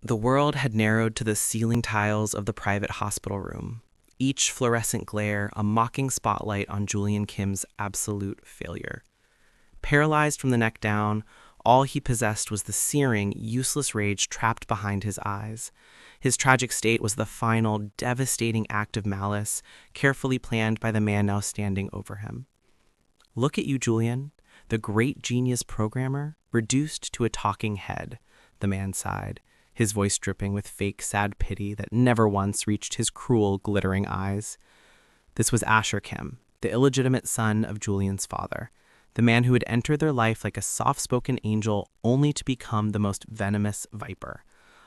The world had narrowed to the ceiling tiles of the private hospital room, each fluorescent glare a mocking spotlight on Julian Kim's absolute failure. Paralyzed from the neck down, all he possessed was the searing, useless rage trapped behind his eyes. His tragic state was the final, devastating act of malice, carefully planned by the man now standing over him. "Look at you, Julian, the great genius programmer, reduced to a talking head," the man sighed, his voice dripping with fake sad pity that never once reached his cruel, glittering eyes. This was Asher Kim, the illegitimate son of Julian's father, the man who had entered their life like a soft-spoken angel only to become the most venomous viper.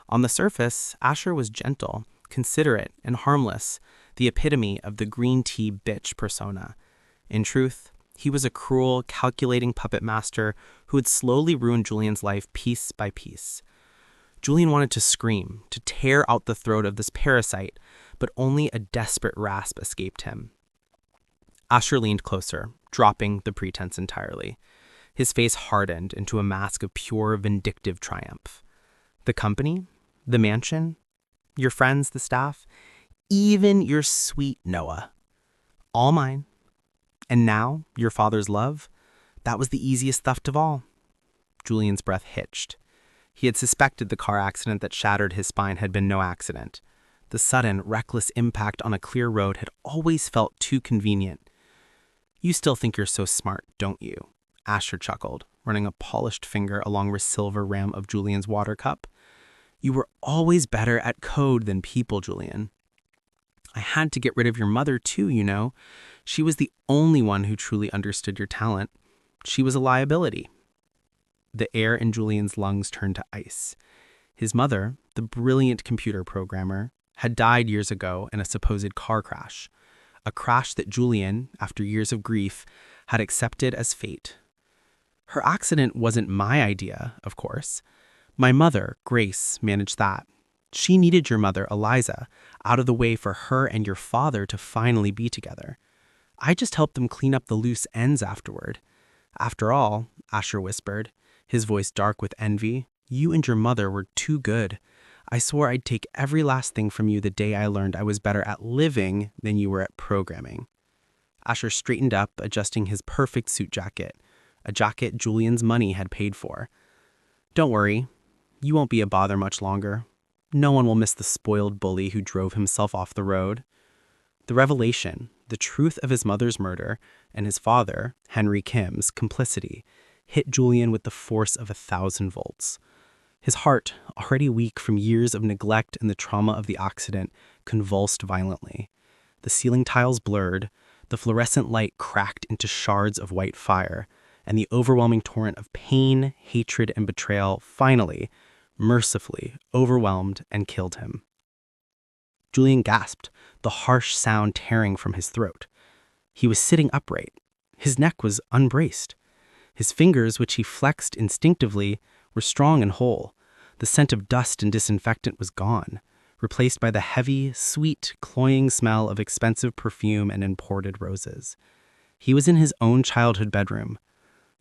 On the surface, Asher was gentle, considerate, and harmless, the epitome of the green tea bitch persona. In truth, he was a cruel, calculating puppet master who had slowly ruined Julian's life piece by piece. Julian wanted to scream, to tear out the throat of this parasite, but only a desperate rasp escaped him. Asher leaned closer, dropping the pretense entirely. His face hardened into a mask of pure, vindictive triumph. "The company? The mansion? Your friends, the staff? Even your sweet Noah. All mine. And now, your father's love? That was the easiest theft of all." Julian's breath hitched. He had suspected the car accident that shattered his spine had been no accident. The sudden, reckless impact on a clear road had always felt too convenient. "You still think you're so smart, don't you?" Asher chuckled, running a polished finger along the silver rim of Julian's water cup. "You were always better at code than people, Julian. I had to get rid of your mother, too, you know. She was the only one who truly understood your talent. She was a liability." The air in Julian's lungs turned to ice. His mother, the brilliant computer programmer, had died years ago in a supposed car crash. A crash that Julian, after years of grief, had accepted as fate. "Her accident wasn't my idea, of course. My mother, Grace, managed that. She needed your mother, Eliza, out of the way for her and your father to finally be together. I just helped them clean up the loose ends afterward. After all," Asher whispered, his voice dark with envy, "you and your mother were too good. I swore I'd take every last thing from you the day I learned I was better at living than you were at programming." Asher straightened up, adjusting his perfect suit jacket, a jacket Julian's money had paid for. "Don't worry, you won't be a bother much longer. No one will miss the spoiled bully who drove himself off the road." The revelation, the truth of his mother's murder, and his father, Henry Kim's, complicity, hit Julian with the force of 1,000 volts. His heart, already weak from years of neglect and the trauma of the accident, convulsed violently. The ceiling tiles blurred, the fluorescent light cracked into shards of white fire, and the overwhelming torrent of pain, hatred, and betrayal finally, mercifully, overwhelmed and killed him. Julian gasped, the harsh sound tearing from his throat. He was sitting upright. His neck was unbraced. His fingers, which he flexed instinctively, were strong and whole. The scent of dust and disinfectant was gone, replaced by the heavy, sweet, cloying smell of expensive perfume and imported roses. He was in his own childhood bedroom,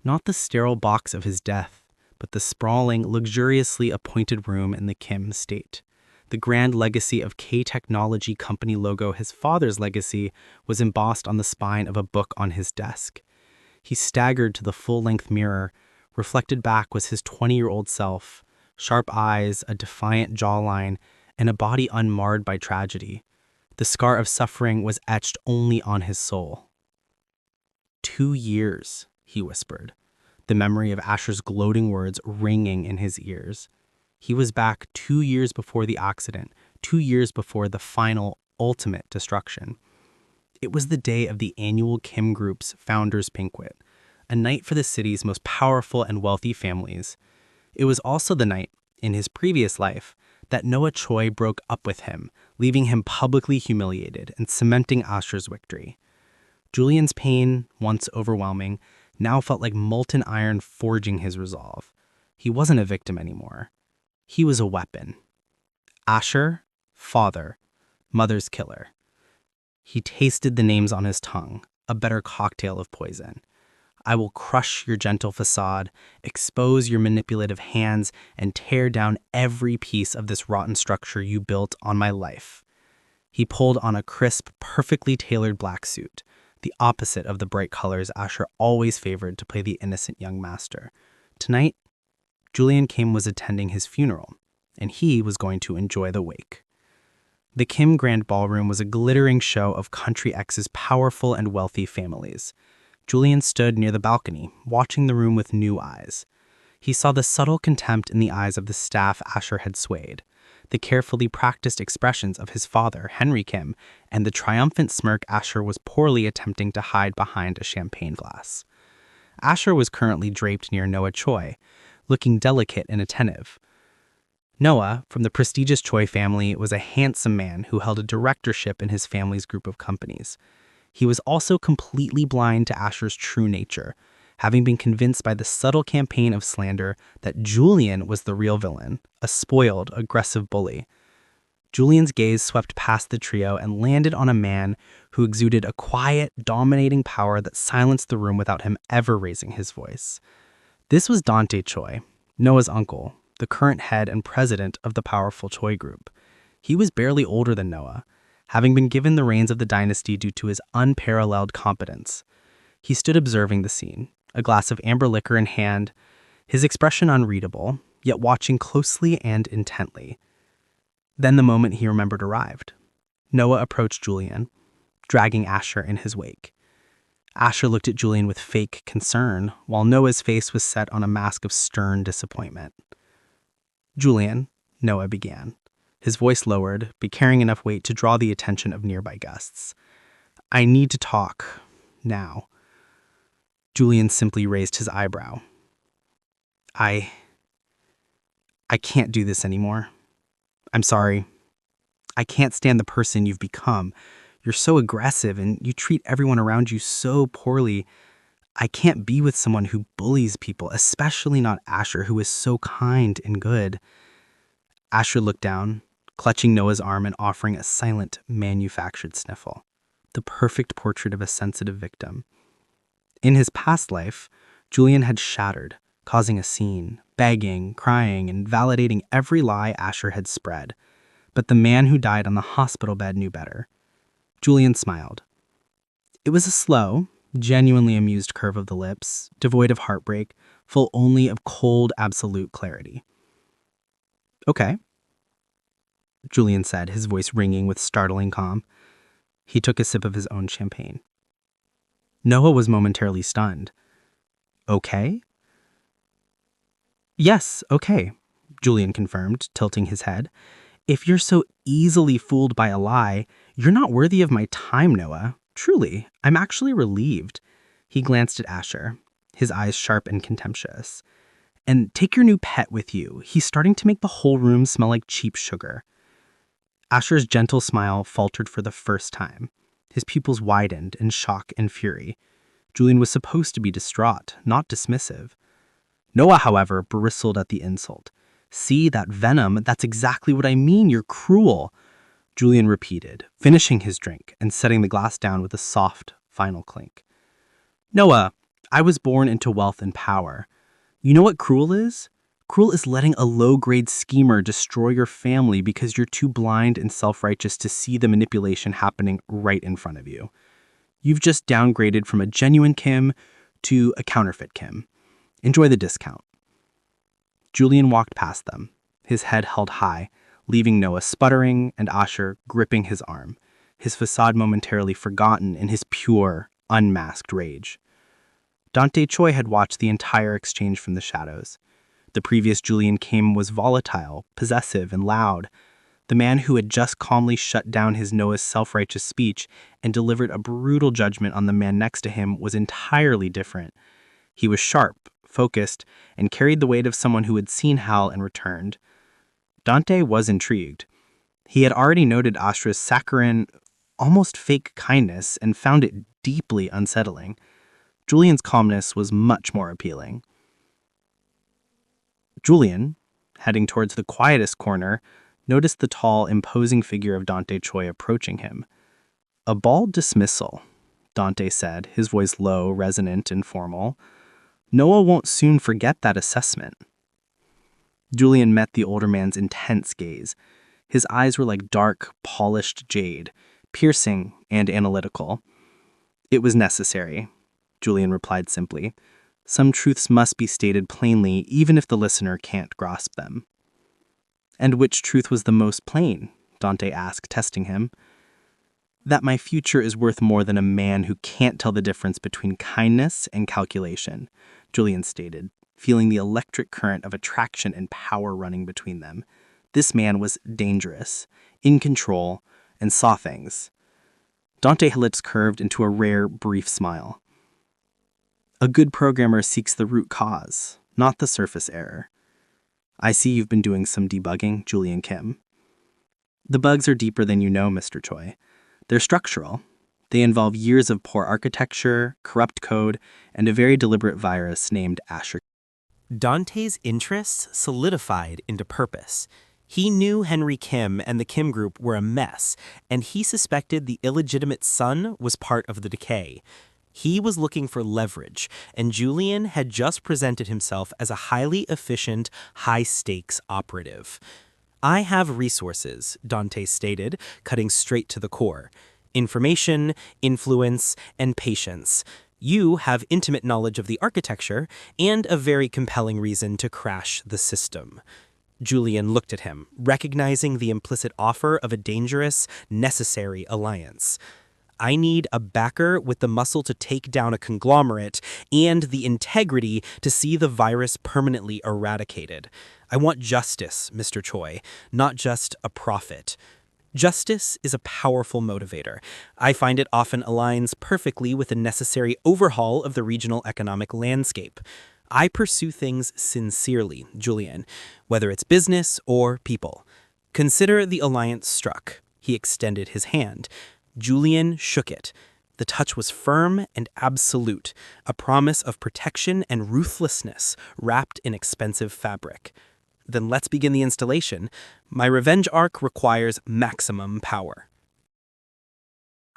not the sterile box of his death, but the sprawling, luxuriously appointed room in the Kim estate. The grand legacy of K Technology Company logo, his father's legacy, was embossed on the spine of a book on his desk. He staggered to the full-length mirror. Reflected back was his 20-year-old self, sharp eyes, a defiant jawline, and a body unmarred by tragedy. The scar of suffering was etched only on his soul. 2 years, he whispered, the memory of Asher's gloating words ringing in his ears. He was back 2 years before the accident, 2 years before the final, ultimate destruction. It was the day of the annual Kim Group's Founders Banquet, a night for the city's most powerful and wealthy families. It was also the night, in his previous life, that Noah Choi broke up with him, leaving him publicly humiliated and cementing Asher's victory. Julian's pain, once overwhelming, now felt like molten iron forging his resolve. He wasn't a victim anymore. He was a weapon. Asher, father, mother's killer. He tasted the names on his tongue, a better cocktail of poison. I will crush your gentle facade, expose your manipulative hands, and tear down every piece of this rotten structure you built on my life." He pulled on a crisp, perfectly tailored black suit, the opposite of the bright colors Asher always favored to play the innocent young master. Tonight, Julian Kim was attending his funeral, and he was going to enjoy the wake. The Kim Grand Ballroom was a glittering show of Country X's powerful and wealthy families. Julian stood near the balcony, watching the room with new eyes. He saw the subtle contempt in the eyes of the staff Asher had swayed, the carefully practiced expressions of his father, Henry Kim, and the triumphant smirk Asher was poorly attempting to hide behind a champagne glass. Asher was currently draped near Noah Choi, looking delicate and attentive. Noah, from the prestigious Choi family, was a handsome man who held a directorship in his family's group of companies. He was also completely blind to Asher's true nature, having been convinced by the subtle campaign of slander that Julian was the real villain, a spoiled, aggressive bully. Julian's gaze swept past the trio and landed on a man who exuded a quiet, dominating power that silenced the room without him ever raising his voice. This was Dante Choi, Noah's uncle, the current head and president of the powerful Choi Group. He was barely older than Noah, having been given the reins of the dynasty due to his unparalleled competence. He stood observing the scene, a glass of amber liquor in hand, his expression unreadable, yet watching closely and intently. Then the moment he remembered arrived. Noah approached Julian, dragging Asher in his wake. Asher looked at Julian with fake concern, while Noah's face was set on a mask of stern disappointment. "Julian," Noah began, his voice lowered, but carrying enough weight to draw the attention of nearby guests. "I need to talk. Now." Julian simply raised his eyebrow. I can't do this anymore. I'm sorry. I can't stand the person you've become. You're so aggressive and you treat everyone around you so poorly. I can't be with someone who bullies people, especially not Asher, who is so kind and good." Asher looked down, clutching Noah's arm and offering a silent, manufactured sniffle, the perfect portrait of a sensitive victim. In his past life, Julian had shattered, causing a scene, begging, crying, and validating every lie Asher had spread. But the man who died on the hospital bed knew better. Julian smiled. It was a slow, genuinely amused curve of the lips, devoid of heartbreak, full only of cold, absolute clarity. "Okay," Julian said, his voice ringing with startling calm. He took a sip of his own champagne. Noah was momentarily stunned. "Okay?" "Yes, okay," Julian confirmed, tilting his head. "If you're so easily fooled by a lie, you're not worthy of my time, Noah. Truly, I'm actually relieved." He glanced at Asher, his eyes sharp and contemptuous. "And take your new pet with you. He's starting to make the whole room smell like cheap sugar." Asher's gentle smile faltered for the first time. His pupils widened in shock and fury. Julian was supposed to be distraught, not dismissive. Noah, however, bristled at the insult. "See that venom? That's exactly what I mean. You're cruel." Julian repeated, finishing his drink and setting the glass down with a soft, final clink. "Noah, I was born into wealth and power. You know what cruel is? Cruel is letting a low-grade schemer destroy your family because you're too blind and self-righteous to see the manipulation happening right in front of you. You've just downgraded from a genuine Kim to a counterfeit Kim. Enjoy the discount." Julian walked past them, his head held high, leaving Noah sputtering and Asher gripping his arm, his facade momentarily forgotten in his pure, unmasked rage. Dante Choi had watched the entire exchange from the shadows. The previous Julian Kim was volatile, possessive, and loud. The man who had just calmly shut down his Noah's self-righteous speech and delivered a brutal judgment on the man next to him was entirely different. He was sharp, focused, and carried the weight of someone who had seen hell and returned. Dante was intrigued. He had already noted Asher's saccharine, almost fake kindness and found it deeply unsettling. Julian's calmness was much more appealing. Julian, heading towards the quietest corner, noticed the tall, imposing figure of Dante Choi approaching him. A bald dismissal, Dante said, his voice low, resonant, and formal. "Noah won't soon forget that assessment." Julian met the older man's intense gaze. His eyes were like dark, polished jade, piercing and analytical. "It was necessary," Julian replied simply. "Some truths must be stated plainly, even if the listener can't grasp them." "And which truth was the most plain?" Dante asked, testing him. "That my future is worth more than a man who can't tell the difference between kindness and calculation," Julian stated, feeling the electric current of attraction and power running between them. This man was dangerous, in control, and saw things. Dante's lips curved into a rare, brief smile. "A good programmer seeks the root cause, not the surface error." "I see you've been doing some debugging, Julian Kim." "The bugs are deeper than you know, Mr. Choi. They're structural. They involve years of poor architecture, corrupt code, and a very deliberate virus named Asher." Dante's interests solidified into purpose. He knew Henry Kim and the Kim Group were a mess, and he suspected the illegitimate son was part of the decay. He was looking for leverage, and Julian had just presented himself as a highly efficient, high-stakes operative. "I have resources," Dante stated, cutting straight to the core. "Information, influence, and patience. You have intimate knowledge of the architecture and a very compelling reason to crash the system." Julian looked at him, recognizing the implicit offer of a dangerous, necessary alliance. "I need a backer with the muscle to take down a conglomerate and the integrity to see the virus permanently eradicated. I want justice, Mr. Choi, not just a profit." Justice is a powerful motivator. I find it often aligns perfectly with the necessary overhaul of the regional economic landscape. I pursue things sincerely, Julian, whether it's business or people. Consider the alliance struck. He extended his hand. Julian shook it. The touch was firm and absolute, a promise of protection and ruthlessness wrapped in expensive fabric. "Then let's begin the installation. My revenge arc requires maximum power."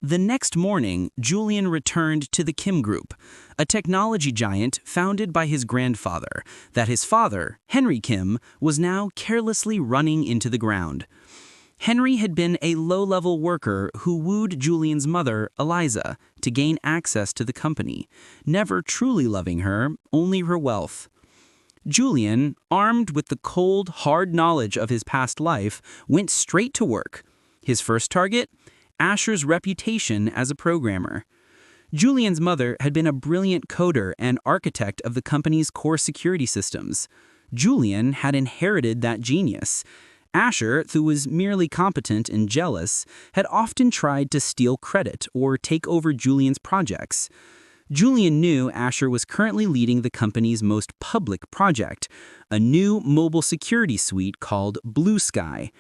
The next morning, Julian returned to the Kim Group, a technology giant founded by his grandfather, that his father, Henry Kim, was now carelessly running into the ground. Henry had been a low-level worker who wooed Julian's mother, Eliza, to gain access to the company, never truly loving her, only her wealth. Julian, armed with the cold, hard knowledge of his past life, went straight to work. His first target? Asher's reputation as a programmer. Julian's mother had been a brilliant coder and architect of the company's core security systems. Julian had inherited that genius. Asher, who was merely competent and jealous, had often tried to steal credit or take over Julian's projects. Julian knew Asher was currently leading the company's most public project, a new mobile security suite called Blue Sky.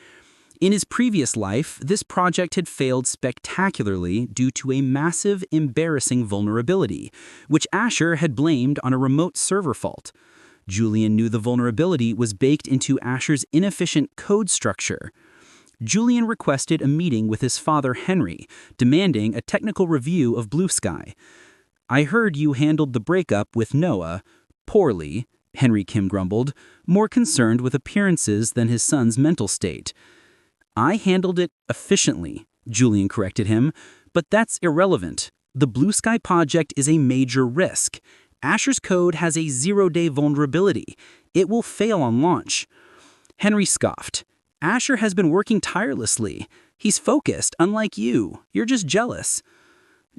In his previous life, this project had failed spectacularly due to a massive, embarrassing vulnerability, which Asher had blamed on a remote server fault. Julian knew the vulnerability was baked into Asher's inefficient code structure. Julian requested a meeting with his father, Henry, demanding a technical review of Blue Sky. "I heard you handled the breakup with Noah poorly," Henry Kim grumbled, more concerned with appearances than his son's mental state. "I handled it efficiently," Julian corrected him, "but that's irrelevant. The Blue Sky project is a major risk. Asher's code has a zero-day vulnerability. It will fail on launch." Henry scoffed. "Asher has been working tirelessly. He's focused, unlike you. You're just jealous."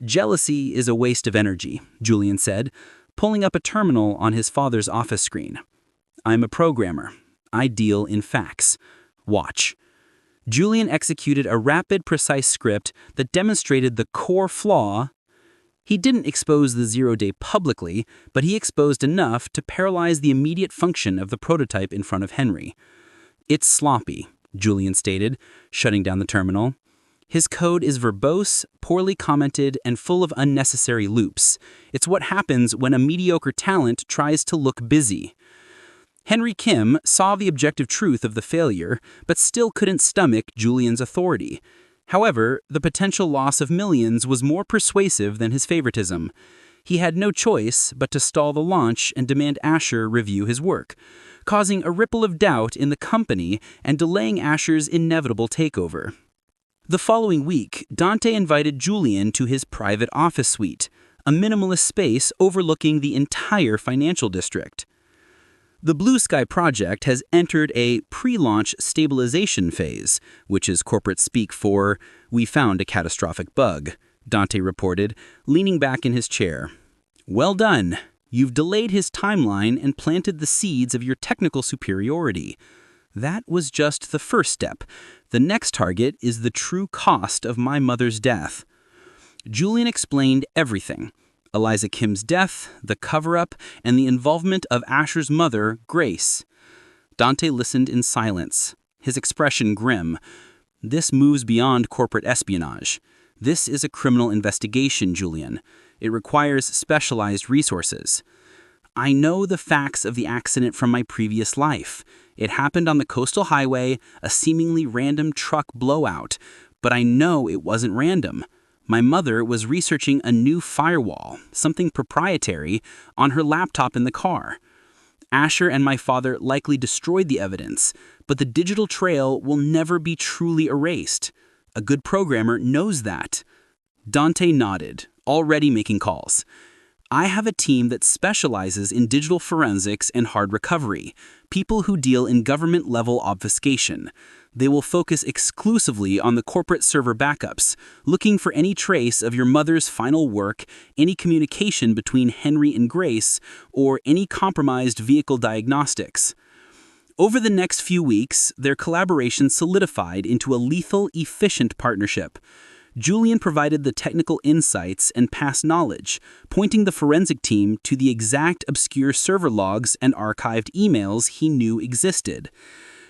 "Jealousy is a waste of energy," Julian said, pulling up a terminal on his father's office screen. "I'm a programmer. I deal in facts. Watch." Julian executed a rapid, precise script that demonstrated the core flaw. He didn't expose the zero-day publicly, but he exposed enough to paralyze the immediate function of the prototype in front of Henry. "It's sloppy," Julian stated, shutting down the terminal. "His code is verbose, poorly commented, and full of unnecessary loops. It's what happens when a mediocre talent tries to look busy." Henry Kim saw the objective truth of the failure, but still couldn't stomach Julian's authority. However, the potential loss of millions was more persuasive than his favoritism. He had no choice but to stall the launch and demand Asher review his work, causing a ripple of doubt in the company and delaying Asher's inevitable takeover. The following week, Dante invited Julian to his private office suite, a minimalist space overlooking the entire financial district. The Blue Sky project has entered a pre-launch stabilization phase, which is corporate speak for, "We found a catastrophic bug," Dante reported, leaning back in his chair. "Well done. You've delayed his timeline and planted the seeds of your technical superiority. That was just the first step. The next target is the true cost of my mother's death." Julian explained everything: Eliza Kim's death, the cover-up, and the involvement of Asher's mother, Grace. Dante listened in silence, his expression grim. "This moves beyond corporate espionage. This is a criminal investigation, Julian. It requires specialized resources. I know the facts of the accident from my previous life. It happened on the coastal highway, a seemingly random truck blowout. But I know it wasn't random. My mother was researching a new firewall, something proprietary, on her laptop in the car. Asher and my father likely destroyed the evidence, but the digital trail will never be truly erased. A good programmer knows that." Dante nodded, already making calls. "I have a team that specializes in digital forensics and hard recovery, people who deal in government-level obfuscation. They will focus exclusively on the corporate server backups, looking for any trace of your mother's final work, any communication between Henry and Grace, or any compromised vehicle diagnostics." Over the next few weeks, their collaboration solidified into a lethal, efficient partnership. Julian provided the technical insights and past knowledge, pointing the forensic team to the exact obscure server logs and archived emails he knew existed.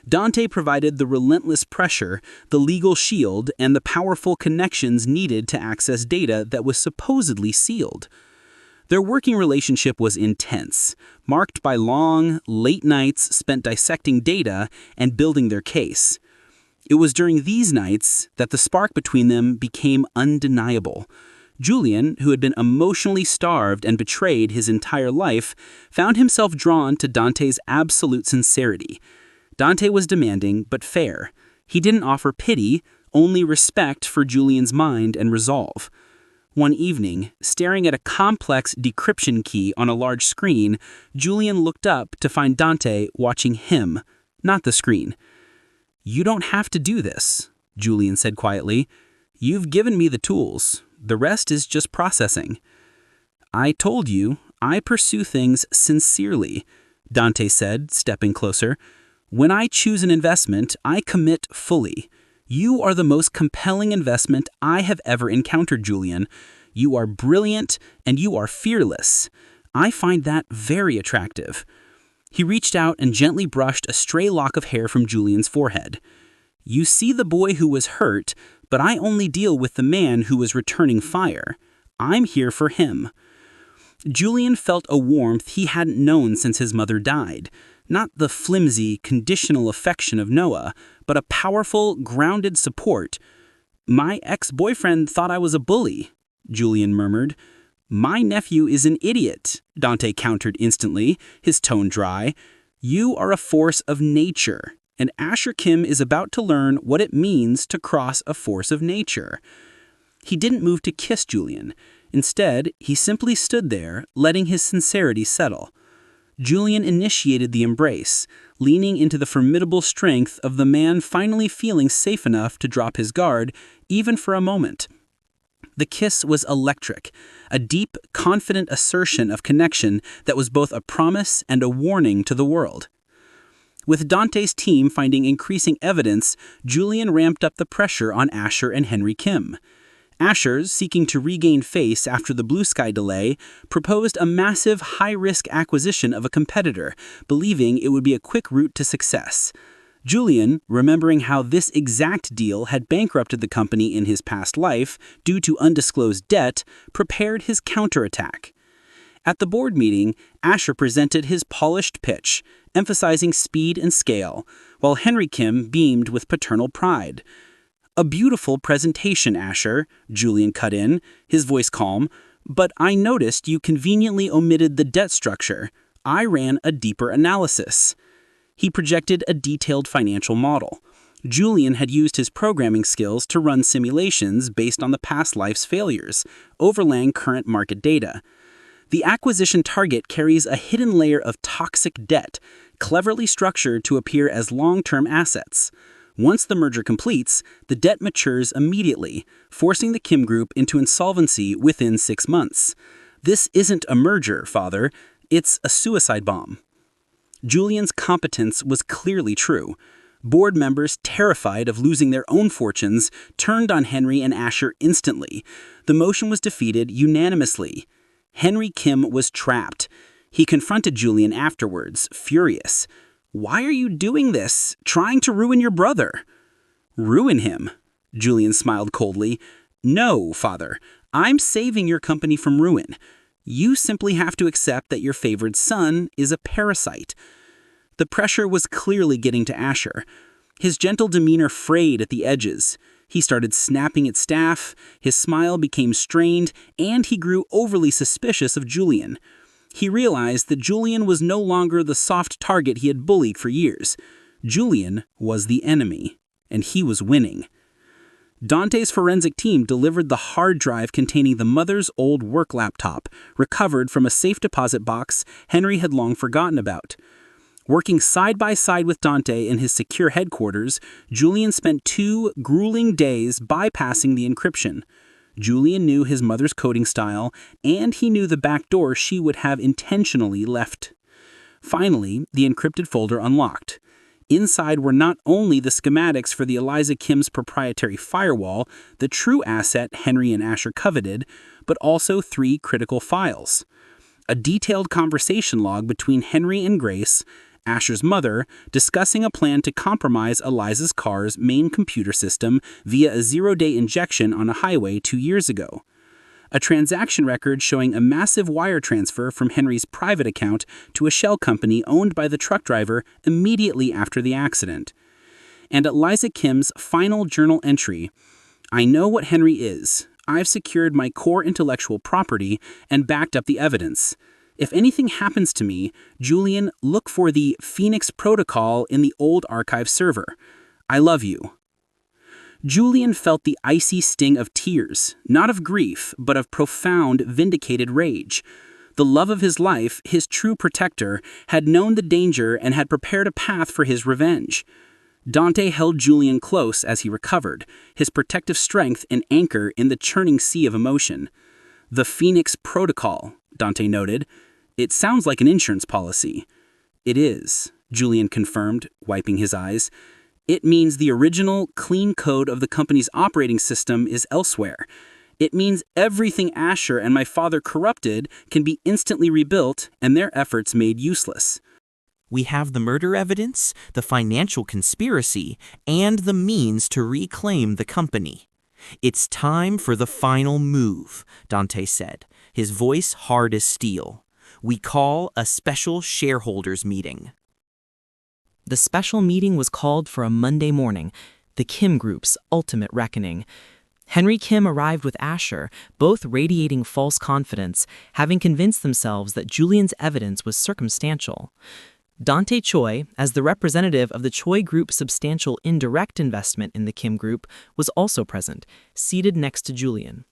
Dante provided the relentless pressure, the legal shield, and the powerful connections needed to access data that was supposedly sealed. Their working relationship was intense, marked by long, late nights spent dissecting data and building their case. It was during these nights that the spark between them became undeniable. Julian, who had been emotionally starved and betrayed his entire life, found himself drawn to Dante's absolute sincerity. Dante was demanding, but fair. He didn't offer pity, only respect for Julian's mind and resolve. One evening, staring at a complex decryption key on a large screen, Julian looked up to find Dante watching him, not the screen. "You don't have to do this," Julian said quietly. "You've given me the tools. The rest is just processing." "I told you, I pursue things sincerely," Dante said, stepping closer. "When I choose an investment, I commit fully. You are the most compelling investment I have ever encountered, Julian. You are brilliant and you are fearless. I find that very attractive." He reached out and gently brushed a stray lock of hair from Julian's forehead. "You see the boy who was hurt, but I only deal with the man who was returning fire. I'm here for him." Julian felt a warmth he hadn't known since his mother died. Not the flimsy, conditional affection of Noah, but a powerful, grounded support. "My ex-boyfriend thought I was a bully," Julian murmured. "My nephew is an idiot," Dante countered instantly, his tone dry. "You are a force of nature, and Asher Kim is about to learn what it means to cross a force of nature." He didn't move to kiss Julian. Instead, he simply stood there, letting his sincerity settle. Julian initiated the embrace, leaning into the formidable strength of the man finally feeling safe enough to drop his guard, even for a moment. The kiss was electric, a deep, confident assertion of connection that was both a promise and a warning to the world. With Dante's team finding increasing evidence, Julian ramped up the pressure on Asher and Henry Kim. Asher, seeking to regain face after the Blue Sky delay, proposed a massive, high-risk acquisition of a competitor, believing it would be a quick route to success. Julian, remembering how this exact deal had bankrupted the company in his past life due to undisclosed debt, prepared his counterattack. At the board meeting, Asher presented his polished pitch, emphasizing speed and scale, while Henry Kim beamed with paternal pride. "A beautiful presentation, Asher," Julian cut in, his voice calm, "but I noticed you conveniently omitted the debt structure. I ran a deeper analysis." He projected a detailed financial model. Julian had used his programming skills to run simulations based on the past life's failures, overlaying current market data. The acquisition target carries a hidden layer of toxic debt, cleverly structured to appear as long-term assets. Once the merger completes, the debt matures immediately, forcing the Kim Group into insolvency within 6 months. This isn't a merger, Father. It's a suicide bomb. Julian's competence was clearly true. Board members, terrified of losing their own fortunes, turned on Henry and Asher instantly. The motion was defeated unanimously. Henry Kim was trapped. He confronted Julian afterwards, furious. "Why are you doing this? Trying to ruin your brother?" "Ruin him?" Julian smiled coldly. "No, Father. I'm saving your company from ruin. You simply have to accept that your favored son is a parasite." The pressure was clearly getting to Asher. His gentle demeanor frayed at the edges. He started snapping at staff, his smile became strained, and he grew overly suspicious of Julian. He realized that Julian was no longer the soft target he had bullied for years. Julian was the enemy, and he was winning. Dante's forensic team delivered the hard drive containing the mother's old work laptop, recovered from a safe deposit box Henry had long forgotten about. Working side by side with Dante in his secure headquarters, Julian spent 2 grueling days bypassing the encryption. Julian knew his mother's coding style, and he knew the back door she would have intentionally left. Finally, the encrypted folder unlocked. Inside were not only the schematics for the Eliza Kim's proprietary firewall, the true asset Henry and Asher coveted, but also 3 critical files. A detailed conversation log between Henry and Grace, Asher's mother, discussing a plan to compromise Eliza's car's main computer system via a 0-day injection on a highway 2 years ago. A transaction record showing a massive wire transfer from Henry's private account to a shell company owned by the truck driver immediately after the accident. And Eliza Kim's final journal entry, "I know what Henry is. I've secured my core intellectual property and backed up the evidence. If anything happens to me, Julian, look for the Phoenix Protocol in the old archive server. I love you." Julian felt the icy sting of tears, not of grief, but of profound, vindicated rage. The love of his life, his true protector, had known the danger and had prepared a path for his revenge. Dante held Julian close as he recovered, his protective strength an anchor in the churning sea of emotion. "The Phoenix Protocol," Dante noted. "It sounds like an insurance policy." "It is," Julian confirmed, wiping his eyes. "It means the original, clean code of the company's operating system is elsewhere. It means everything Asher and my father corrupted can be instantly rebuilt and their efforts made useless." We have the murder evidence, the financial conspiracy, and the means to reclaim the company. "It's time for the final move," Dante said, his voice hard as steel. "We call a special shareholders meeting." The special meeting was called for a Monday morning, the Kim Group's ultimate reckoning. Henry Kim arrived with Asher, both radiating false confidence, having convinced themselves that Julian's evidence was circumstantial. Dante Choi, as the representative of the Choi Group's substantial indirect investment in the Kim Group, was also present, seated next to Julian.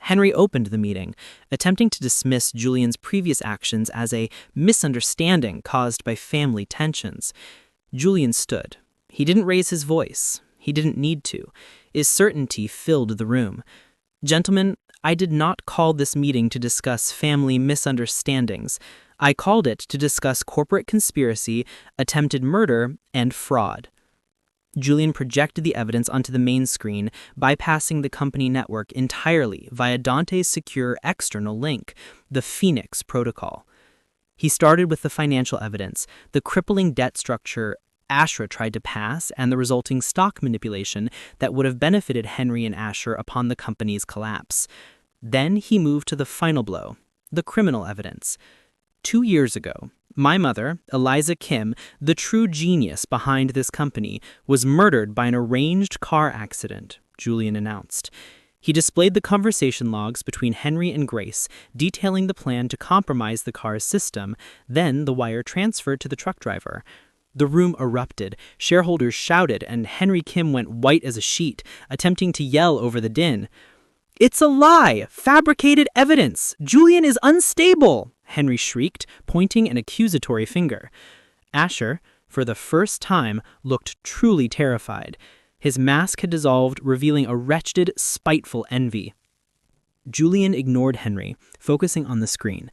Henry opened the meeting, attempting to dismiss Julian's previous actions as a misunderstanding caused by family tensions. Julian stood. He didn't raise his voice. He didn't need to. His certainty filled the room. "Gentlemen, I did not call this meeting to discuss family misunderstandings. I called it to discuss corporate conspiracy, attempted murder, and fraud." Julian projected the evidence onto the main screen, bypassing the company network entirely via Dante's secure external link, the Phoenix Protocol. He started with the financial evidence, the crippling debt structure Asher tried to pass, and the resulting stock manipulation that would have benefited Henry and Asher upon the company's collapse. Then he moved to the final blow, the criminal evidence. 2 years ago, My mother, Eliza Kim, the true genius behind this company, was murdered by an arranged car accident, Julian announced. He displayed the conversation logs between Henry and Grace, detailing the plan to compromise the car's system, then the wire transferred to the truck driver. The room erupted, shareholders shouted, and Henry Kim went white as a sheet, attempting to yell over the din. "It's a lie! Fabricated evidence! Julian is unstable!" Henry shrieked, pointing an accusatory finger. Asher, for the first time, looked truly terrified. His mask had dissolved, revealing a wretched, spiteful envy. Julian ignored Henry, focusing on the screen.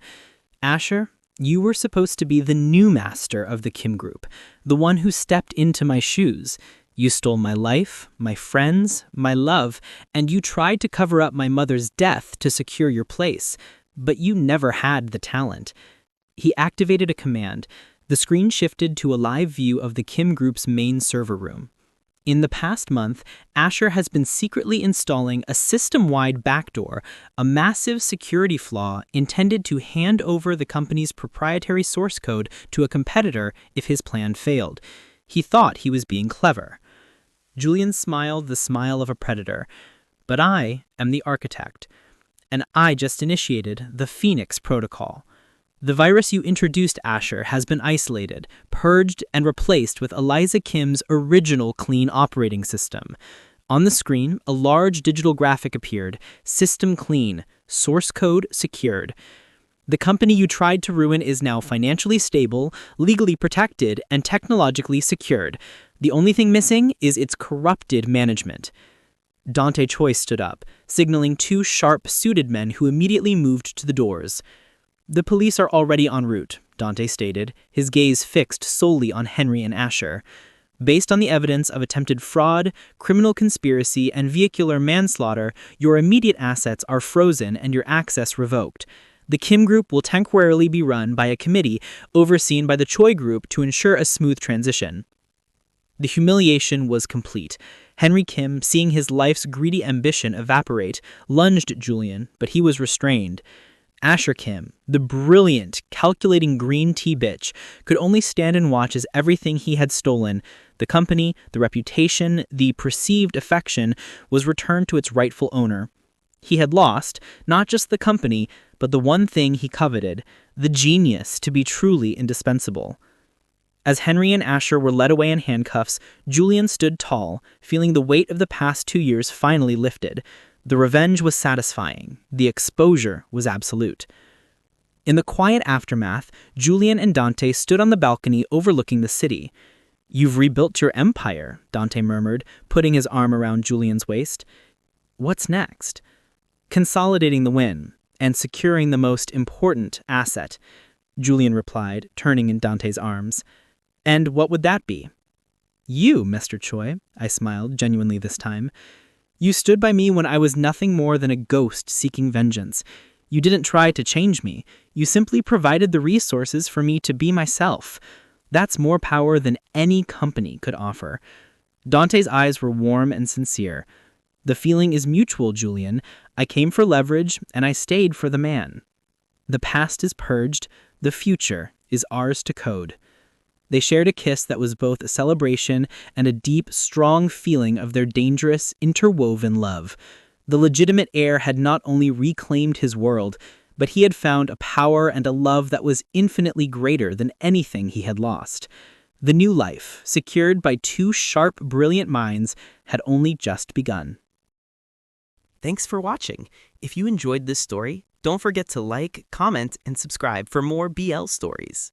"Asher, you were supposed to be the new master of the Kim Group, the one who stepped into my shoes. You stole my life, my friends, my love, and you tried to cover up my mother's death to secure your place. But you never had the talent." He activated a command. The screen shifted to a live view of the Kim Group's main server room. In the past month, Asher has been secretly installing a system-wide backdoor, a massive security flaw intended to hand over the company's proprietary source code to a competitor if his plan failed. He thought he was being clever. Julian smiled the smile of a predator. "But I am the architect, and I just initiated the Phoenix Protocol. The virus you introduced, Asher, has been isolated, purged, and replaced with Eliza Kim's original clean operating system." On the screen, a large digital graphic appeared: "System clean, source code secured." The company you tried to ruin is now financially stable, legally protected, and technologically secured. The only thing missing is its corrupted management. Dante Choi stood up, signaling two sharp-suited men who immediately moved to the doors. "The police are already en route," Dante stated, his gaze fixed solely on Henry and Asher. "Based on the evidence of attempted fraud, criminal conspiracy, and vehicular manslaughter, your immediate assets are frozen and your access revoked. The Kim Group will temporarily be run by a committee overseen by the Choi Group to ensure a smooth transition." The humiliation was complete. Henry Kim, seeing his life's greedy ambition evaporate, lunged at Julian, but he was restrained. Asher Kim, the brilliant, calculating green tea bitch, could only stand and watch as everything he had stolen, the company, the reputation, the perceived affection, was returned to its rightful owner. He had lost, not just the company, but the one thing he coveted, the genius to be truly indispensable. As Henry and Asher were led away in handcuffs, Julian stood tall, feeling the weight of the past 2 years finally lifted. The revenge was satisfying. The exposure was absolute. In the quiet aftermath, Julian and Dante stood on the balcony overlooking the city. "You've rebuilt your empire," Dante murmured, putting his arm around Julian's waist. "What's next?" "Consolidating the win and securing the most important asset," Julian replied, turning in Dante's arms. "And what would that be?" "You, Mr. Choi," I smiled, genuinely this time. "You stood by me when I was nothing more than a ghost seeking vengeance. You didn't try to change me. You simply provided the resources for me to be myself. That's more power than any company could offer." Dante's eyes were warm and sincere. "The feeling is mutual, Julian. I came for leverage, and I stayed for the man. The past is purged. The future is ours to code." They shared a kiss that was both a celebration and a deep, strong feeling of their dangerous, interwoven love. The legitimate heir had not only reclaimed his world, but he had found a power and a love that was infinitely greater than anything he had lost. The new life, secured by two sharp, brilliant minds, had only just begun. Thanks for watching. If you enjoyed this story, don't forget to like, comment, and subscribe for more BL stories.